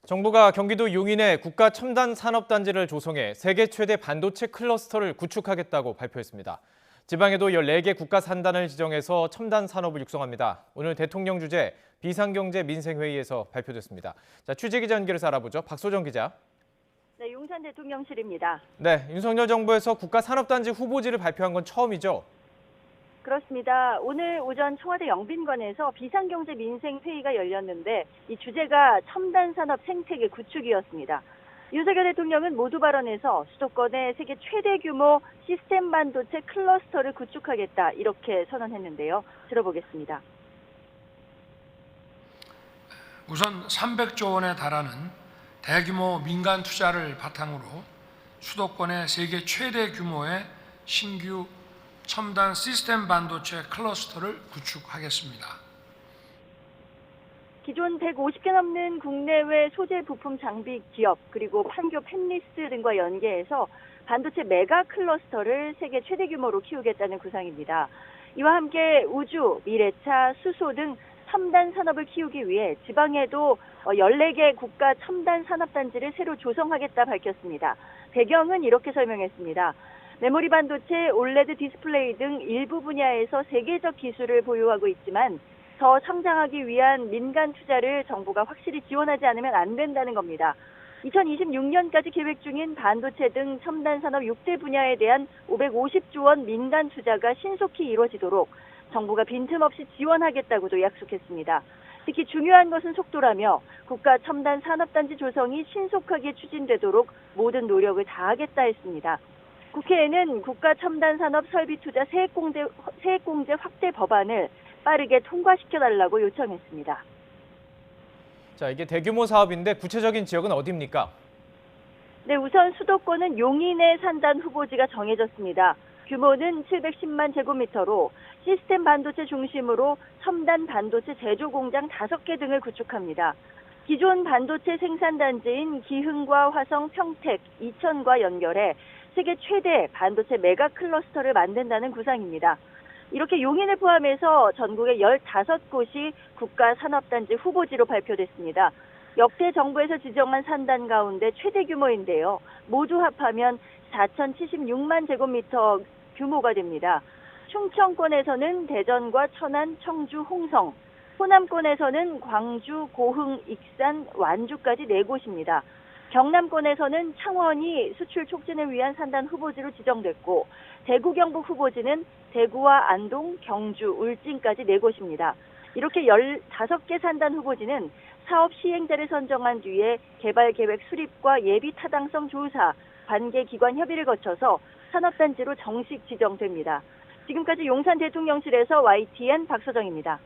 정부가 경기도 용인에 국가 첨단 산업단지를 조성해 세계 최대 반도체 클러스터를 구축하겠다고 발표했습니다. 지방에도 14개 국가 산단을 지정해서 첨단 산업을 육성합니다. 오늘 대통령 주재 비상경제 민생회의에서 발표됐습니다. 취재 기자 연결해서 알아보죠. 박소정 기자. 네, 용산 대통령실입니다. 네, 윤석열 정부에서 국가 산업단지 후보지를 발표한 건 처음이죠? 그렇습니다. 오늘 오전 청와대 영빈관에서 비상경제 민생회의가 열렸는데 이 주제가 첨단 산업 생태계 구축이었습니다. 윤석열 대통령은 모두 발언에서 수도권의 세계 최대 규모 시스템 반도체 클러스터를 구축하겠다 이렇게 선언했는데요. 들어보겠습니다. 우선 300조 원에 달하는 대규모 민간 투자를 바탕으로 수도권의 세계 최대 규모의 신규 첨단 시스템 반도체 클러스터를 구축하겠습니다. 기존 150개 넘는 국내외 소재 부품 장비 기업 그리고 판교 펜리스 등과 연계해서 반도체 메가 클러스터를 세계 최대 규모로 키우겠다는 구상입니다. 이와 함께 우주, 미래차, 수소 등 첨단 산업을 키우기 위해 지방에도 14개 국가 첨단 산업단지를 새로 조성하겠다 밝혔습니다. 배경은 이렇게 설명했습니다. 메모리 반도체, 올레드 디스플레이 등 일부 분야에서 세계적 기술을 보유하고 있지만 더 성장하기 위한 민간 투자를 정부가 확실히 지원하지 않으면 안 된다는 겁니다. 2026년까지 계획 중인 반도체 등 첨단 산업 6대 분야에 대한 550조 원 민간 투자가 신속히 이루어지도록 정부가 빈틈없이 지원하겠다고도 약속했습니다. 특히 중요한 것은 속도라며 국가 첨단 산업단지 조성이 신속하게 추진되도록 모든 노력을 다하겠다 했습니다. 국회에는 국가 첨단 산업 설비 투자 세액공제 확대 법안을 빠르게 통과시켜달라고 요청했습니다. 이게 대규모 사업인데 구체적인 지역은 어디입니까? 네, 우선 수도권은 용인의 산단 후보지가 정해졌습니다. 규모는 710만 제곱미터로 시스템 반도체 중심으로 첨단 반도체 제조 공장 5개 등을 구축합니다. 기존 반도체 생산단지인 기흥과 화성, 평택, 이천과 연결해 세계 최대 반도체 메가 클러스터를 만든다는 구상입니다. 이렇게 용인을 포함해서 전국의 15곳이 국가 산업단지 후보지로 발표됐습니다. 역대 정부에서 지정한 산단 가운데 최대 규모인데요. 모두 합하면 4,076만 제곱미터 규모가 됩니다. 충청권에서는 대전과 천안, 청주, 홍성, 호남권에서는 광주, 고흥, 익산, 완주까지 4곳입니다. 경남권에서는 창원이 수출 촉진을 위한 산단 후보지로 지정됐고 대구 경북 후보지는 대구와 안동, 경주, 울진까지 4곳입니다. 이렇게 15개 산단 후보지는 사업 시행자를 선정한 뒤에 개발 계획 수립과 예비 타당성 조사, 관계 기관 협의를 거쳐서 산업단지로 정식 지정됩니다. 지금까지 용산 대통령실에서 YTN 박소정입니다.